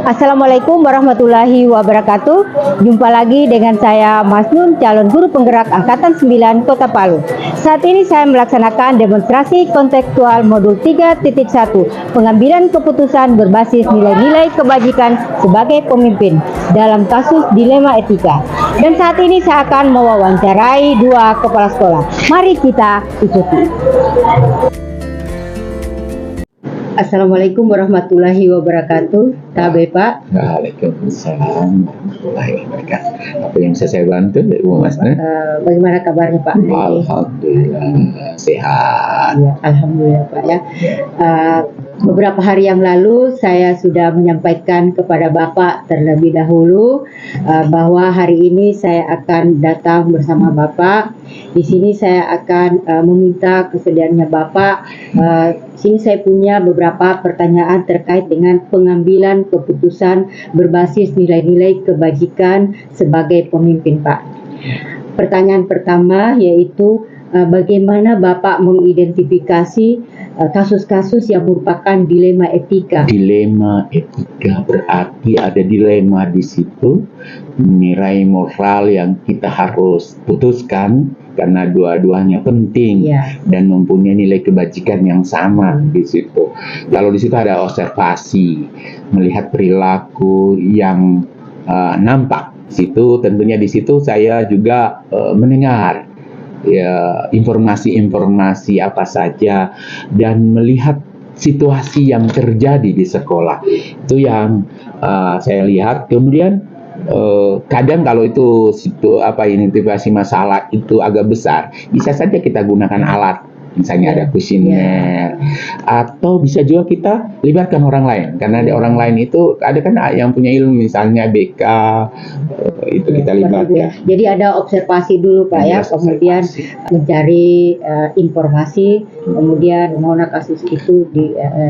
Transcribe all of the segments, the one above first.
Assalamualaikum warahmatullahi wabarakatuh. Jumpa lagi dengan saya Mas Nun, calon guru penggerak Angkatan 9 Kota Palu. Saat ini saya melaksanakan demonstrasi kontekstual modul 3.1, pengambilan keputusan berbasis nilai-nilai kebajikan sebagai pemimpin dalam kasus dilema etika. Dan saat ini saya akan mewawancarai dua kepala sekolah. Mari kita ikuti. Assalamualaikum warahmatullahi wabarakatuh. Tabe Pak. Waalaikumsalam warahmatullahi wabarakatuh. Apa yang bisa saya bantu, Bu Mas? Bagaimana kabarnya Pak? Alhamdulillah sehat. Ya, alhamdulillah Pak ya. Beberapa hari yang lalu saya sudah menyampaikan kepada Bapak terlebih dahulu bahwa hari ini saya akan datang bersama Bapak. Di sini saya akan meminta kesediaannya Bapak. Sini saya punya beberapa pertanyaan terkait dengan pengambilan keputusan berbasis nilai-nilai kebajikan sebagai pemimpin, Pak. Pertanyaan pertama yaitu bagaimana Bapak mengidentifikasi kasus-kasus yang merupakan dilema etika? Dilema etika berarti ada dilema di situ, nilai moral yang kita harus putuskan karena dua-duanya penting dan mempunyai nilai kebajikan yang sama di situ. Kalau di situ ada observasi, melihat perilaku yang nampak. Situ tentunya di situ saya juga mendengar ya informasi-informasi apa saja dan melihat situasi yang terjadi di sekolah. Itu yang saya lihat. Kemudian kadang kalau itu identifikasi masalah itu agak besar, bisa saja kita gunakan alat, misalnya ada kuesioner, atau bisa juga kita libatkan orang lain, karena ada orang lain itu ada kan yang punya ilmu, misalnya BK, itu kita libatkan. Jadi ada observasi dulu Pak ya, kemudian mencari informasi, kemudian mana kasus itu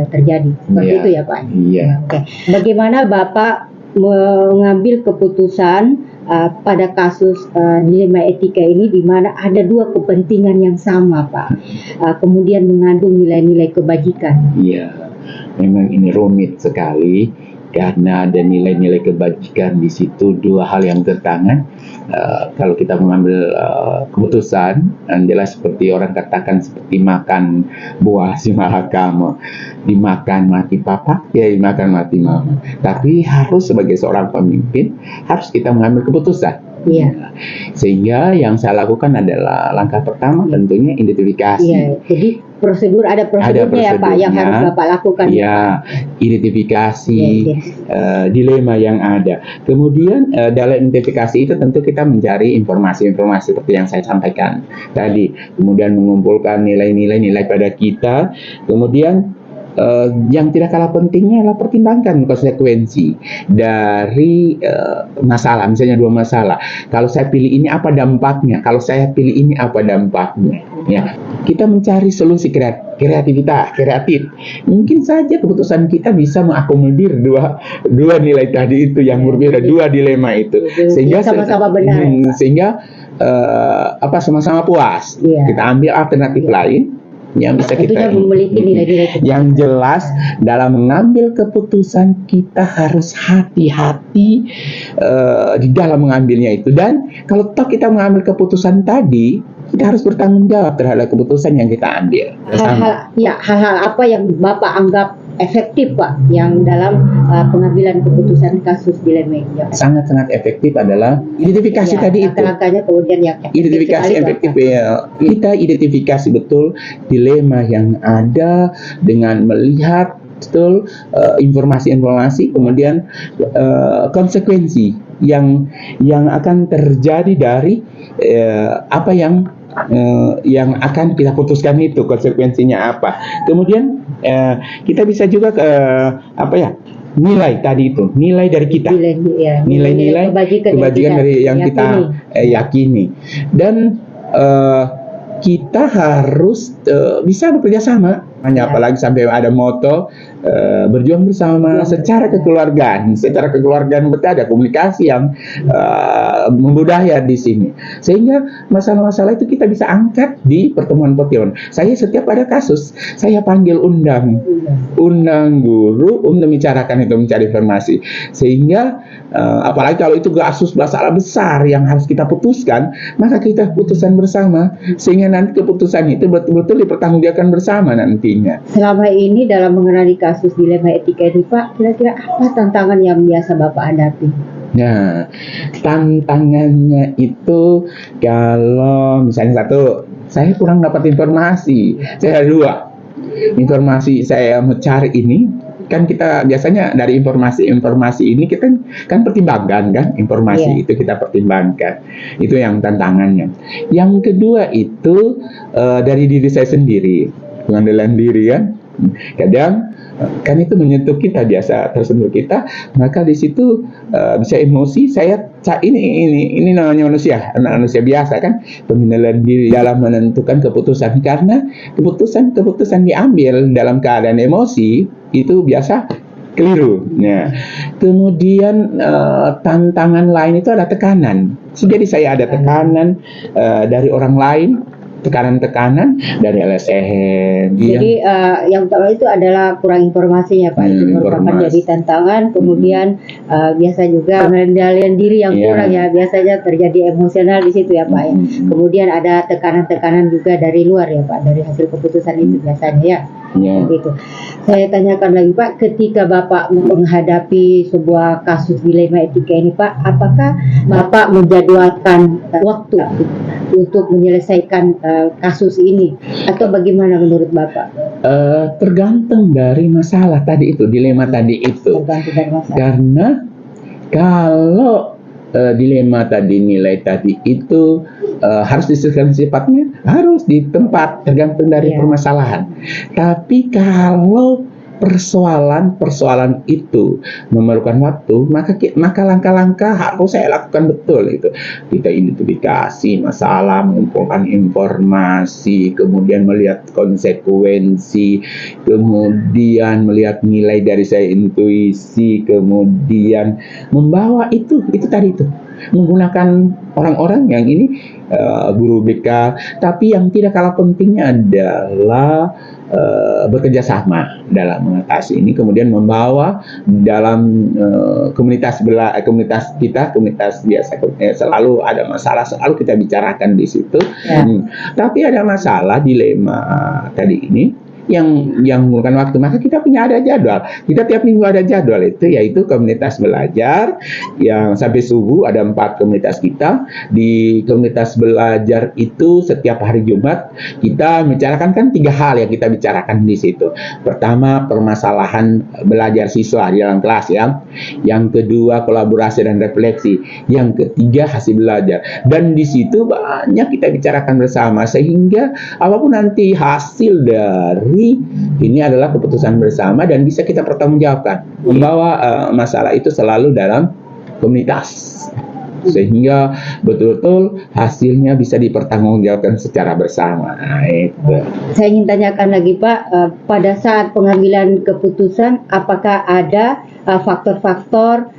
terjadi, seperti itu ya Pak. Iya. Oke. Bagaimana Bapak mengambil keputusan pada kasus dilema etika ini, di mana ada dua kepentingan yang sama Pak, kemudian mengandung nilai-nilai kebajikan? Iya, memang ini rumit sekali karena ada nilai-nilai kebajikan di situ, dua hal yang bertentangan. Kalau kita mengambil keputusan, jelas seperti orang katakan seperti makan buah si mahakama, dimakan mati papa, ya dimakan mati mama. Tapi harus sebagai seorang pemimpin harus kita mengambil keputusan. Iya. Sehingga yang saya lakukan adalah langkah pertama tentunya identifikasi. Iya. Jadi ada prosedurnya ya Pak yang harus Bapak lakukan. Iya, identifikasi dilema yang ada. Kemudian dalam identifikasi itu tentu kita mencari informasi-informasi seperti yang saya sampaikan tadi. Kemudian mengumpulkan nilai-nilai pada kita. Kemudian yang tidak kalah pentingnya adalah pertimbangkan konsekuensi dari masalah, misalnya dua masalah. Kalau saya pilih ini apa dampaknya? Kalau saya pilih ini apa dampaknya? Ya, kita mencari solusi kreatif. Mungkin saja keputusan kita bisa mengakomodir dua nilai tadi itu yang berbeda, dua dilema itu, sehingga sama-sama benar. Sehingga sama-sama puas. Kita ambil alternatif lain yang bisa kita memiliki nilai-nilai. Yang jelas dalam mengambil keputusan kita harus hati-hati di dalam mengambilnya itu, dan kalau toh kita mengambil keputusan tadi, kita harus bertanggung jawab terhadap keputusan yang kita ambil. Hal-hal apa yang Bapak anggap efektif Pak yang dalam pengambilan keputusan kasus dilema ini? Sangat-sangat efektif adalah identifikasi tadi itu. Langkah-langkahnya kemudian yang identifikasi efektif ya. Kita identifikasi betul dilema yang ada dengan melihat betul informasi-informasi, kemudian konsekuensi yang akan terjadi dari apa yang akan kita putuskan itu, konsekuensinya apa. Kemudian kita bisa juga nilai tadi itu, nilai dari kita, nilai-nilai kebajikan dari yang kita yakini, dan kita harus bisa bekerja sama. Apalagi sampai ada moto berjuang bersama secara kekeluargaan. Secara kekeluargaan betul ada komunikasi yang membudaya di sini. Sehingga masalah-masalah itu kita bisa angkat di pertemuan-pertemuan. Saya setiap ada kasus, saya panggil undang guru untuk membicarakan itu, mencari informasi. Sehingga apalagi kalau itu kasus masalah besar yang harus kita putuskan, maka kita putuskan bersama. Sehingga nanti keputusan itu betul-betul dipertanggungjawabkan bersama nantinya. Selama ini dalam mengenali kasus dilema etika ini Pak, kira-kira apa tantangan yang biasa Bapak hadapi? Nah, tantangannya itu kalau misalnya satu, saya kurang dapat informasi. Saya dua, informasi saya mencari ini kan kita biasanya dari informasi ini kita kan pertimbangkan kan, informasi itu kita pertimbangkan. Itu yang tantangannya. Yang kedua itu dari diri saya sendiri, pengendalian diri kan. Kadang kan itu menyentuh kita, biasa tersentuh kita, maka di situ bisa emosi. Ini namanya manusia, anak manusia biasa kan, pengendalian diri dalam menentukan keputusan, karena keputusan diambil dalam keadaan emosi itu biasa keliru. Nah, kemudian tantangan lain itu ada tekanan. Jadi saya ada tekanan dari orang lain, tekanan dari LSM. Jadi yang utama itu adalah kurang informasinya Pak. Itu merupakan jadi tantangan. Kemudian biasa juga pengendalian diri yang kurang ya. Biasanya terjadi emosional di situ ya Pak. Ya. Kemudian ada tekanan-tekanan juga dari luar ya Pak, dari hasil keputusan itu biasanya ya. Gitu. Saya tanyakan lagi Pak, ketika Bapak menghadapi sebuah kasus dilema etika ini Pak, apakah Bapak menjadwalkan waktu untuk menyelesaikan kasus ini, atau bagaimana menurut Bapak? Tergantung dari masalah tadi itu, dilema tadi itu. Tergantung dari masalah. Karena kalau dilema tadi, nilai tadi itu harus diselesaikan sifatnya, harus di tempat, tergantung dari permasalahan. Tapi kalau persoalan itu memerlukan waktu, maka langkah-langkah harus saya lakukan betul itu. Kita identifikasi masalah, mengumpulkan informasi, kemudian melihat konsekuensi, kemudian melihat nilai dari saya intuisi, kemudian membawa itu tadi itu. Menggunakan orang-orang yang ini guru BK, tapi yang tidak kalah pentingnya adalah bekerja sama dalam mengatasi ini, kemudian membawa dalam komunitas kita, komunitas biasa selalu ada masalah, selalu kita bicarakan di situ. Tapi ada masalah dilema tadi ini yang menggunakan waktu, maka kita punya ada jadwal. Kita tiap minggu ada jadwal itu, yaitu komunitas belajar yang sampai subuh. Ada 4 komunitas kita. Di komunitas belajar itu setiap hari Jumat kita bicarakan kan 3 hal yang kita bicarakan di situ. Pertama, permasalahan belajar siswa di dalam kelas ya. Yang kedua, kolaborasi dan refleksi. Yang ketiga, hasil belajar. Dan di situ banyak kita bicarakan bersama, sehingga apapun nanti hasil dari ini adalah keputusan bersama dan bisa kita pertanggungjawabkan. Membawa masalah itu selalu dalam komunitas, sehingga betul-betul hasilnya bisa dipertanggungjawabkan secara bersama. Nah, itu. Saya ingin tanyakan lagi Pak, pada saat pengambilan keputusan, apakah ada faktor-faktor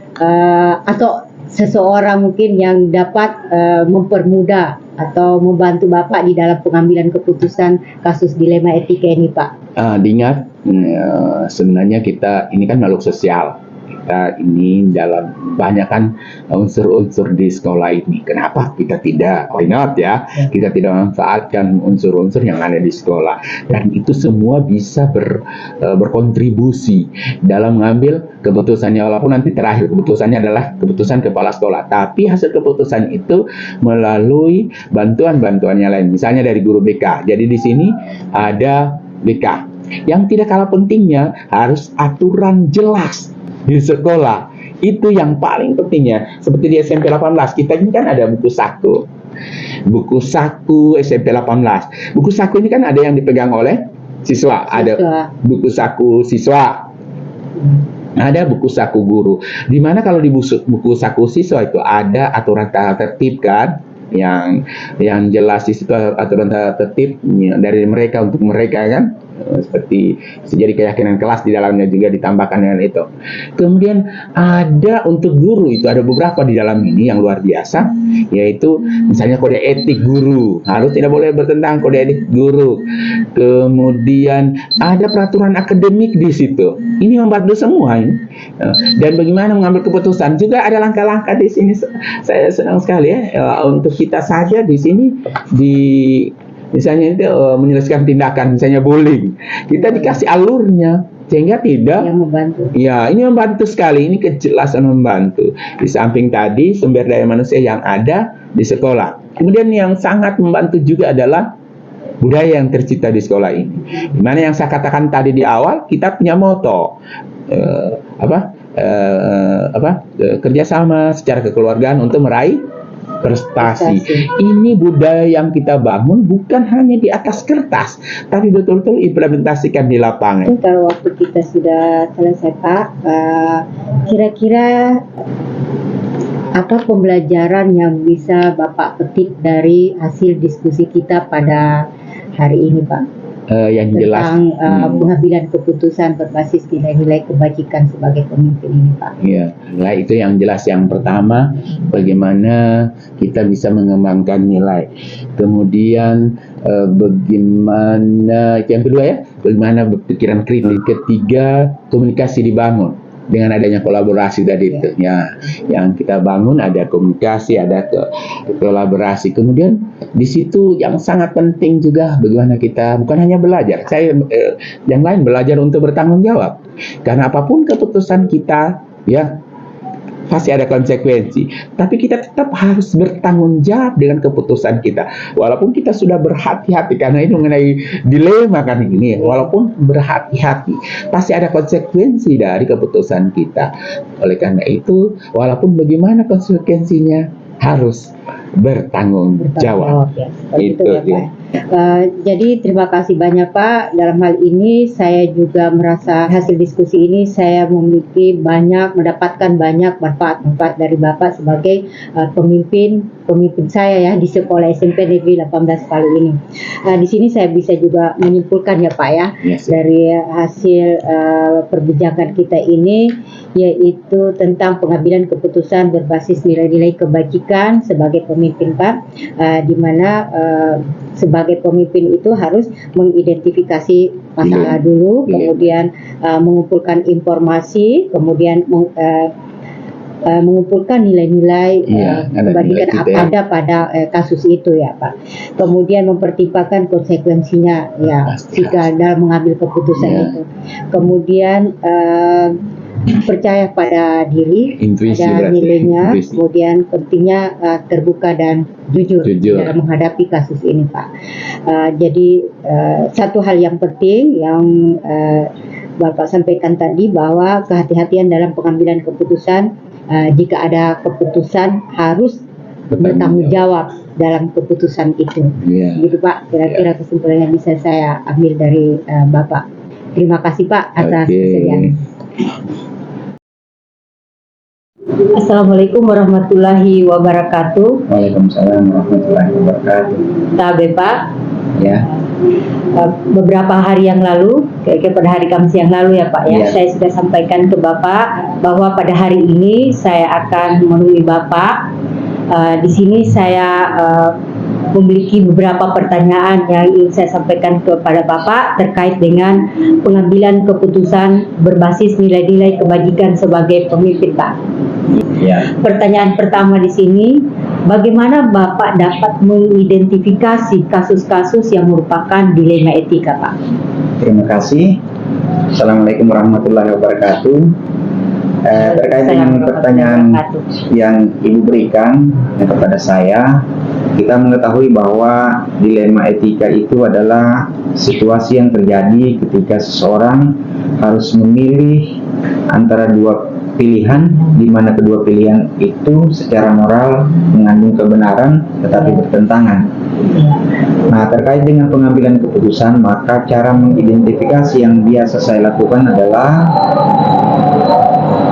atau seseorang mungkin yang dapat mempermudah atau membantu Bapak di dalam pengambilan keputusan kasus dilema etika ini Pak? Diingat, sebenarnya kita ini kan makhluk sosial. Kita ini dalam banyakkan unsur-unsur di sekolah ini. Kenapa kita tidak, why not ya? Kita tidak memanfaatkan unsur-unsur yang ada di sekolah. Dan itu semua bisa berkontribusi dalam mengambil keputusannya. Walaupun nanti terakhir keputusannya adalah keputusan kepala sekolah. Tapi hasil keputusan itu melalui bantuan-bantuan yang lain. Misalnya dari guru BK. Jadi di sini ada BK. Yang tidak kalah pentingnya harus aturan jelas di sekolah. Itu yang paling pentingnya. Seperti di SMP 18, kita ini kan ada buku saku. Buku saku SMP 18. Buku saku ini kan ada yang dipegang oleh siswa. Ada buku saku siswa. Ada buku saku guru. Dimana kalau di buku saku siswa itu ada aturan tata tertib kan, yang jelas di situ aturan tata tertib dari mereka untuk mereka kan. seperti jadi keyakinan kelas di dalamnya juga ditambahkan dengan itu. Kemudian ada untuk guru itu ada beberapa di dalam ini yang luar biasa, yaitu misalnya kode etik guru harus tidak boleh bertentangan kode etik guru. Kemudian ada peraturan akademik di situ. Ini membantu semua ini. Dan bagaimana mengambil keputusan juga ada langkah-langkah di sini. Saya senang sekali ya untuk kita saja di sini misalnya itu menyelesaikan tindakan misalnya bullying, kita dikasih alurnya sehingga tidak yang membantu. Ya, ini membantu sekali, ini kejelasan membantu. Di samping tadi sumber daya manusia yang ada di sekolah. Kemudian yang sangat membantu juga adalah budaya yang tercipta di sekolah ini. Dimana yang saya katakan tadi di awal, kita punya moto kerjasama secara kekeluargaan untuk meraih prestasi. Ini budaya yang kita bangun bukan hanya di atas kertas, tapi betul-betul implementasikan di lapangan. Kalau waktu kita sudah selesai Pak, kira-kira apa pembelajaran yang bisa Bapak petik dari hasil diskusi kita pada hari ini Pak? Yang jelas tentang pengambilan keputusan berbasis nilai-nilai kebajikan sebagai pemimpin ini Pak. Iya, nilai itu yang jelas. Yang pertama, bagaimana kita bisa mengembangkan nilai. Kemudian bagaimana yang kedua ya, bagaimana berpikiran kritis. Ketiga, komunikasi dibangun. Dengan adanya kolaborasi tadi itu, ya, yang kita bangun ada komunikasi, ada kolaborasi. Kemudian di situ yang sangat penting juga bagaimana kita bukan hanya belajar, yang lain belajar untuk bertanggung jawab. Karena apapun keputusan kita, ya pasti ada konsekuensi. Tapi kita tetap harus bertanggung jawab dengan keputusan kita. Walaupun kita sudah berhati-hati, karena ini mengenai dilema kan ini. Walaupun berhati-hati, pasti ada konsekuensi dari keputusan kita. Oleh karena itu, walaupun bagaimana konsekuensinya, harus bertanggung jawab. Ya, itu ya, Pak. Jadi terima kasih banyak Pak. Dalam hal ini saya juga merasa hasil diskusi ini saya mendapatkan banyak manfaat dari Bapak sebagai pemimpin saya ya di sekolah SMP Negeri 18 kali ini. Di sini saya bisa juga menyimpulkan ya Pak ya, dari hasil perbincangan kita ini, yaitu tentang pengambilan keputusan berbasis nilai-nilai kebajikan sebagai pemimpin Pak, di mana sebagai pemimpin itu harus mengidentifikasi masalah dulu, kemudian mengumpulkan informasi, kemudian mengumpulkan nilai-nilai kebajikan ada pada kasus itu ya Pak. Kemudian mempertimbangkan konsekuensinya ya jika dalam mengambil keputusan itu. Kemudian percaya pada diri, ada nilainya, kemudian pentingnya terbuka dan jujur dalam menghadapi kasus ini Pak. Jadi satu hal yang penting yang Bapak sampaikan tadi, bahwa kehati-hatian dalam pengambilan keputusan, jika ada keputusan harus bertanggung jawab dalam keputusan itu. Gitu Pak, kira-kira kesimpulan yang bisa saya ambil dari Bapak. Terima kasih Pak atas kesediaan. Assalamualaikum warahmatullahi wabarakatuh. Waalaikumsalam warahmatullahi wabarakatuh. Tabe Pak. Ya. Beberapa hari yang lalu, kira-kira pada hari Kamis yang lalu ya Pak ya, saya sudah sampaikan ke Bapak bahwa pada hari ini saya akan menemui Bapak. Di sini saya memiliki beberapa pertanyaan yang ingin saya sampaikan kepada Bapak terkait dengan pengambilan keputusan berbasis nilai-nilai kebajikan sebagai pemimpin Pak. Pertanyaan pertama di sini, bagaimana Bapak dapat mengidentifikasi kasus-kasus yang merupakan dilema etika Pak? Terima kasih. Assalamualaikum warahmatullahi wabarakatuh. Terkait dengan pertanyaan yang Ibu berikan kepada saya, kita mengetahui bahwa dilema etika itu adalah situasi yang terjadi ketika seseorang harus memilih antara dua pilihan, di mana kedua pilihan itu secara moral mengandung kebenaran tetapi bertentangan. Nah, terkait dengan pengambilan keputusan, maka cara mengidentifikasi yang biasa saya lakukan adalah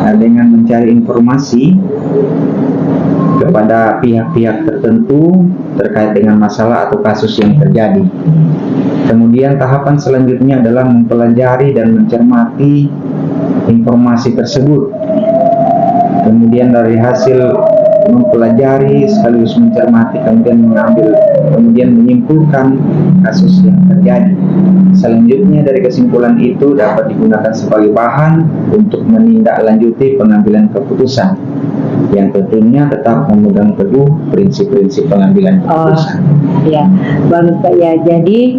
dengan mencari informasi kepada pihak-pihak tertentu terkait dengan masalah atau kasus yang terjadi. Kemudian tahapan selanjutnya adalah mempelajari dan mencermati informasi tersebut. Kemudian dari hasil mempelajari sekaligus mencermati, kemudian menyimpulkan kasus yang terjadi. Selanjutnya dari kesimpulan itu dapat digunakan sebagai bahan untuk menindaklanjuti pengambilan keputusan, yang tentunya tetap memegang teguh prinsip-prinsip pengambilan keputusan. Ya, bagus Pak ya. Jadi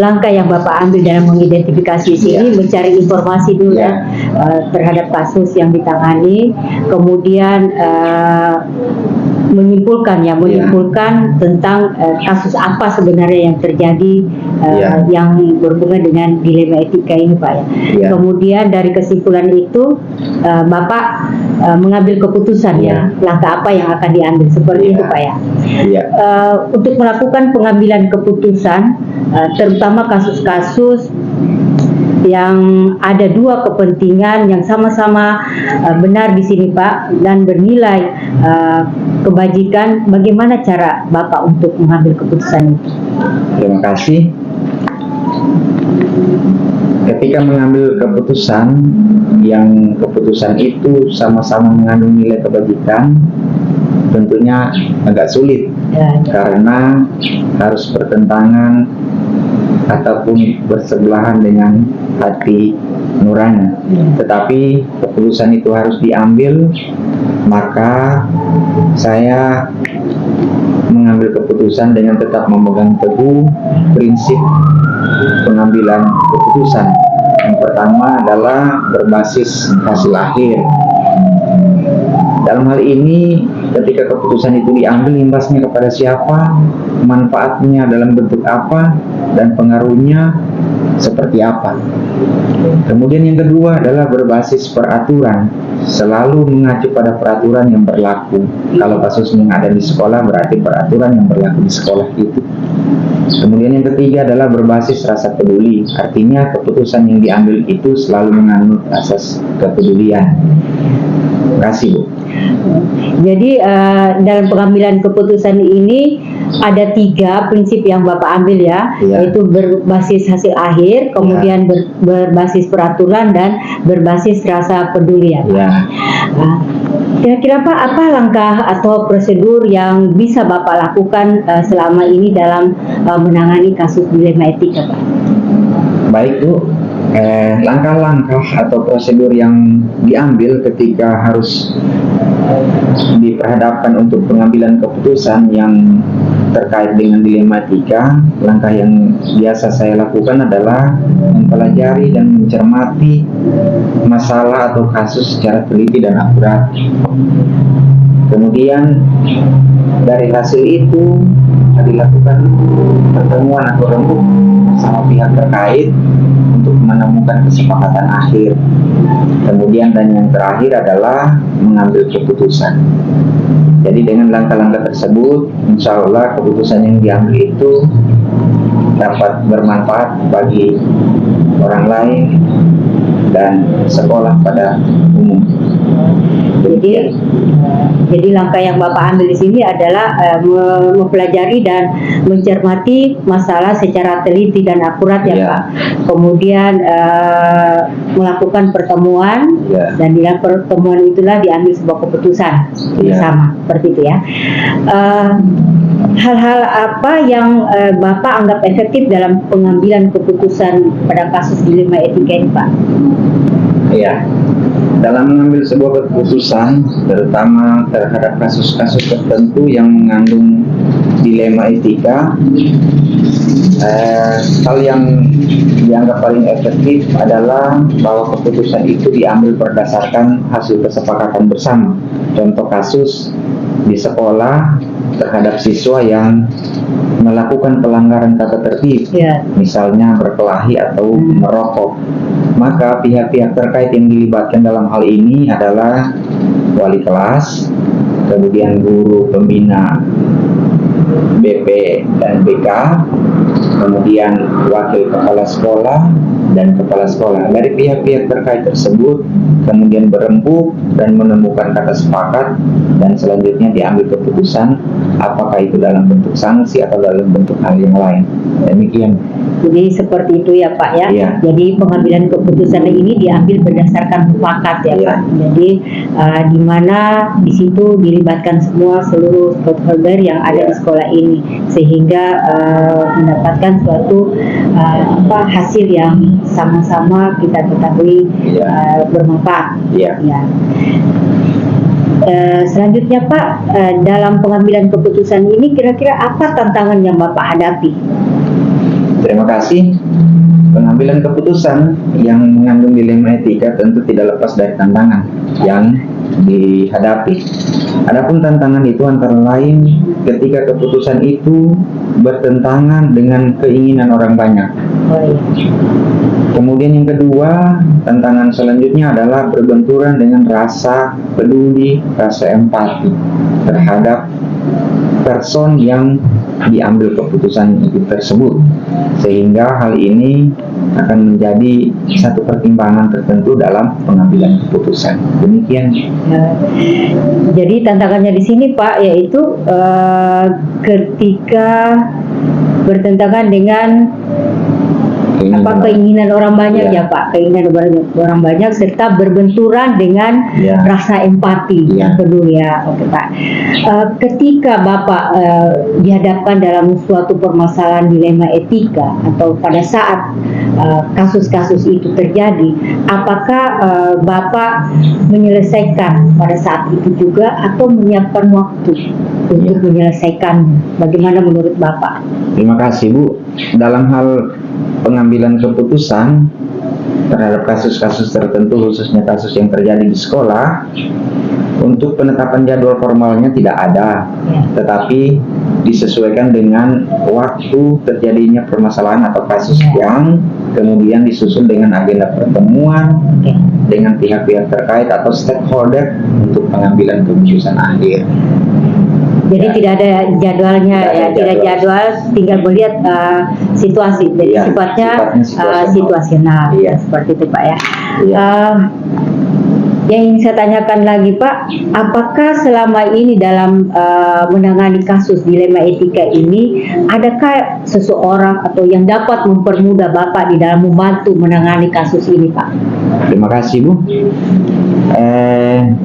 langkah yang Bapak ambil dalam mengidentifikasi sini, mencari informasi dulu terhadap kasus yang ditangani, kemudian menyimpulkan tentang kasus apa sebenarnya yang terjadi yang berhubungan dengan dilema etika ini Pak ya. Kemudian dari kesimpulan itu Bapak mengambil keputusan langkah apa yang akan diambil seperti itu Pak ya. Untuk melakukan pengambilan keputusan terutama kasus-kasus yang ada dua kepentingan yang sama-sama benar di sini Pak dan bernilai kebajikan, bagaimana cara Bapak untuk mengambil keputusan itu? Terima kasih. Ketika mengambil keputusan yang keputusan itu sama-sama mengandung nilai kebajikan, tentunya agak sulit karena harus bertentangan ataupun bersebelahan dengan hati nurani. Tetapi keputusan itu harus diambil, maka saya mengambil keputusan dengan tetap memegang teguh prinsip pengambilan keputusan. Yang pertama adalah berbasis hasil akhir. Dalam hal ini, ketika keputusan itu diambil, imbasnya kepada siapa, manfaatnya dalam bentuk apa, dan pengaruhnya seperti apa. Kemudian yang kedua adalah berbasis peraturan, selalu mengacu pada peraturan yang berlaku. Kalau kasusnya ada di sekolah, berarti peraturan yang berlaku di sekolah itu. Kemudian yang ketiga adalah berbasis rasa peduli, artinya keputusan yang diambil itu selalu menganut asas kepedulian. Terima kasih Bu. Jadi dalam pengambilan keputusan ini ada 3 prinsip yang Bapak ambil yaitu berbasis hasil akhir, kemudian berbasis peraturan dan berbasis rasa peduli Kira-kira Pak, apa langkah atau prosedur yang bisa Bapak lakukan selama ini dalam menangani kasus dilema etika Pak? Baik Bu, langkah-langkah atau prosedur yang diambil ketika harus diperhadapkan untuk pengambilan keputusan yang terkait dengan dilema etika, langkah yang biasa saya lakukan adalah mempelajari dan mencermati masalah atau kasus secara teliti dan akurat. Kemudian dari hasil itu dilakukan pertemuan atau rembuk bersama pihak terkait untuk menemukan kesepakatan akhir. Kemudian dan yang terakhir adalah mengambil keputusan. Jadi dengan langkah-langkah tersebut, insya Allah keputusan yang diambil itu dapat bermanfaat bagi orang lain dan sekolah pada umum. Jadi langkah yang Bapak ambil di sini adalah mempelajari dan mencermati masalah secara teliti dan akurat Pak. Kemudian melakukan pertemuan dan di dalam pertemuan itulah diambil sebuah keputusan bersama, seperti itu ya. Hal-hal apa yang Bapak anggap efektif dalam pengambilan keputusan pada kasus dilema etika ini Pak? Dalam mengambil sebuah keputusan, terutama terhadap kasus-kasus tertentu yang mengandung dilema etika, hal yang dianggap paling efektif adalah bahwa keputusan itu diambil berdasarkan hasil kesepakatan bersama. Contoh kasus di sekolah terhadap siswa yang melakukan pelanggaran tata tertib, misalnya berkelahi atau merokok. Maka pihak-pihak terkait yang dilibatkan dalam hal ini adalah wali kelas, kemudian guru pembina BP dan BK, kemudian wakil kepala sekolah, dan kepala sekolah. Dari pihak-pihak terkait tersebut kemudian berembuk dan menemukan kata sepakat, dan selanjutnya diambil keputusan apakah itu dalam bentuk sanksi atau dalam bentuk hal yang lain. Demikian. Jadi seperti itu ya Pak ya. Iya. Jadi pengambilan keputusan ini diambil berdasarkan mufakat ya Iya. Pak. Jadi di mana di situ dilibatkan semua seluruh stakeholder yang ada di sekolah ini, sehingga mendapatkan suatu hasil yang sama-sama kita ketahui bermanfaat. Iya. Ya. Selanjutnya Pak, dalam pengambilan keputusan ini kira-kira apa tantangan yang Bapak hadapi? Terima kasih. Pengambilan keputusan yang mengandung dilema etika tentu tidak lepas dari tantangan yang dihadapi. Adapun tantangan itu antara lain ketika keputusan itu bertentangan dengan keinginan orang banyak. Kemudian yang kedua, tantangan selanjutnya adalah berbenturan dengan rasa peduli, rasa empati terhadap person yang diambil keputusan itu tersebut, sehingga hal ini akan menjadi satu pertimbangan tertentu dalam pengambilan keputusan. Demikian. Jadi tantangannya di sini Pak, yaitu ketika bertentangan dengan keinginan orang banyak ya Pak, keinginan orang banyak serta berbenturan dengan rasa empati yang peduli ya. Oke Pak. Ketika Bapak dihadapkan dalam suatu permasalahan dilema etika atau pada saat kasus-kasus itu terjadi, apakah Bapak menyelesaikan pada saat itu juga atau menyiapkan waktu untuk menyelesaikan? Bagaimana menurut Bapak? Terima kasih Bu. Dalam hal pengambilan keputusan terhadap kasus-kasus tertentu, khususnya kasus yang terjadi di sekolah, untuk penetapan jadwal formalnya tidak ada, tetapi disesuaikan dengan waktu terjadinya permasalahan atau kasus yang kemudian disusun dengan agenda pertemuan dengan pihak-pihak terkait atau stakeholder untuk pengambilan keputusan akhir. Jadi tidak ada jadwalnya, tidak jadwal, tinggal melihat situasi. Jadi sifatnya situasional, seperti itu Pak ya. Yang ingin saya tanyakan lagi Pak, apakah selama ini dalam menangani kasus dilema etika ini, adakah seseorang atau yang dapat mempermudah Bapak di dalam membantu menangani kasus ini Pak? Terima kasih Bu.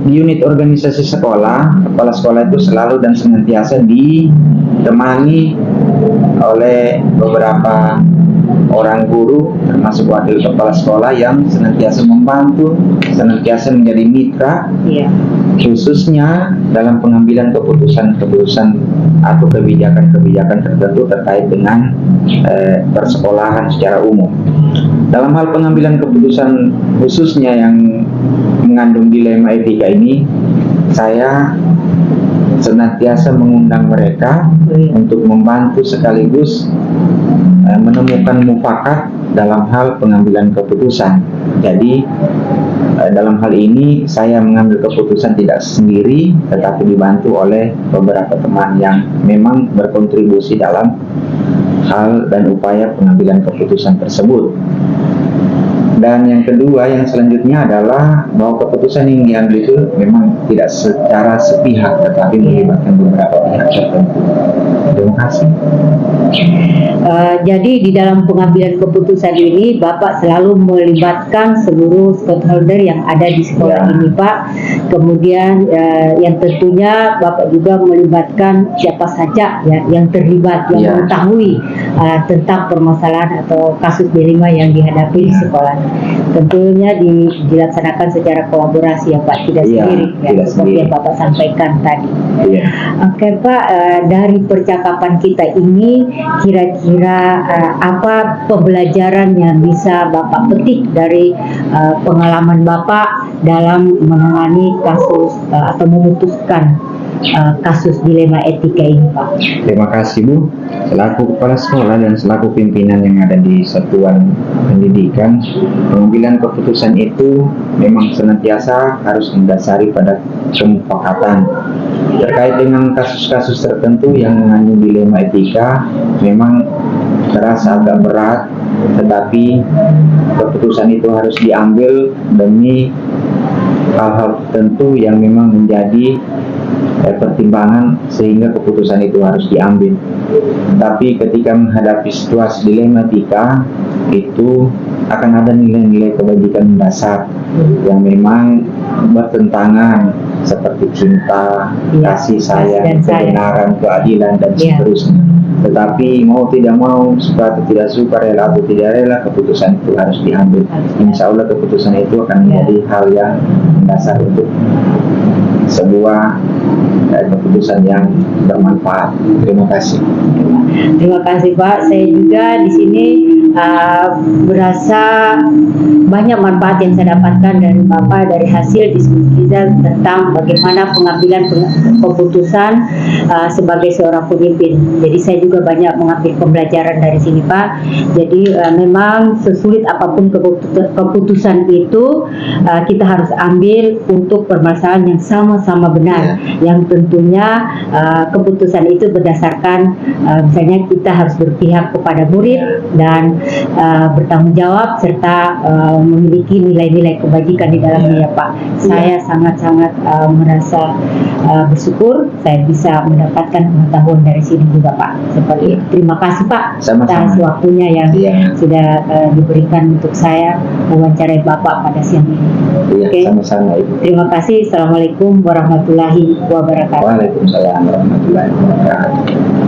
Di unit organisasi sekolah, kepala sekolah itu selalu dan senantiasa ditemani oleh beberapa orang guru termasuk wakil kepala sekolah yang senantiasa membantu, senantiasa menjadi mitra, khususnya dalam pengambilan keputusan-keputusan atau kebijakan-kebijakan tertentu terkait dengan persekolahan secara umum. Dalam hal pengambilan keputusan khususnya yang mengandung dilema etika ini, saya senantiasa mengundang mereka untuk membantu sekaligus menemukan mufakat dalam hal pengambilan keputusan. Jadi dalam hal ini saya mengambil keputusan tidak sendiri, tetapi dibantu oleh beberapa teman yang memang berkontribusi dalam hal dan upaya pengambilan keputusan tersebut. Dan yang kedua, yang selanjutnya adalah bahwa keputusan yang diambil itu memang tidak secara sepihak, tetapi melibatkan beberapa pihak tertentu. Terima kasih. Jadi di dalam pengambilan keputusan ini Bapak selalu melibatkan seluruh stakeholder yang ada di sekolah ini Pak. Kemudian yang tentunya Bapak juga melibatkan siapa saja yang terlibat, yang mengetahui tentang permasalahan atau kasus dilema yang dihadapi di sekolah. Tentunya dilaksanakan secara kolaborasi ya Pak, tidak sendiri seperti yang Bapak sampaikan tadi. Oke Pak, dari percakapan kita ini kira-kira apa pembelajaran yang bisa Bapak petik dari pengalaman Bapak dalam menangani kasus atau memutuskan kasus dilema etika ini Pak? Terima kasih Bu. Selaku kepala sekolah dan selaku pimpinan yang ada di satuan pendidikan, pengambilan keputusan itu memang senantiasa harus mendasari pada kesepakatan. Terkait dengan kasus-kasus tertentu yang mengandung dilema etika, memang terasa agak berat tetapi keputusan itu harus diambil demi hal-hal tertentu yang memang menjadi pertimbangan sehingga keputusan itu harus diambil. Tapi ketika menghadapi situasi dilematika itu akan ada nilai-nilai kebajikan mendasar yang memang bertentangan seperti cinta, kasih sayang, kebenaran, keadilan dan seterusnya. Tetapi mau tidak mau, suka atau tidak suka, rela atau tidak rela, keputusan itu harus diambil. Insya Allah keputusan itu akan menjadi hal yang mendasar untuk sebuah keputusan yang bermanfaat. Terima kasih. Terima kasih Pak. Saya juga di sini berasa banyak manfaat yang saya dapatkan dari Bapak dari hasil diskusi kita tentang bagaimana pengambilan keputusan sebagai seorang pemimpin. Jadi saya juga banyak mengambil pembelajaran dari sini Pak. Jadi memang sesulit apapun keputusan itu kita harus ambil untuk permasalahan yang sama-sama benar. Yang tentunya keputusan itu berdasarkan misalnya kita harus berpihak kepada murid dan bertanggung jawab serta memiliki nilai-nilai kebajikan di dalamnya ya Pak. Saya sangat-sangat merasa bersyukur saya bisa mendapatkan pengetahuan dari sini juga Pak. Seperti terima kasih Pak atas waktunya yang sudah diberikan untuk saya mewawancarai Bapak pada siang ini. Oke. Sama-sama Ibu. Terima kasih. Assalamualaikum warahmatullahi wabarakatuh. Waalaikumsalam warahmatullahi wabarakatuh.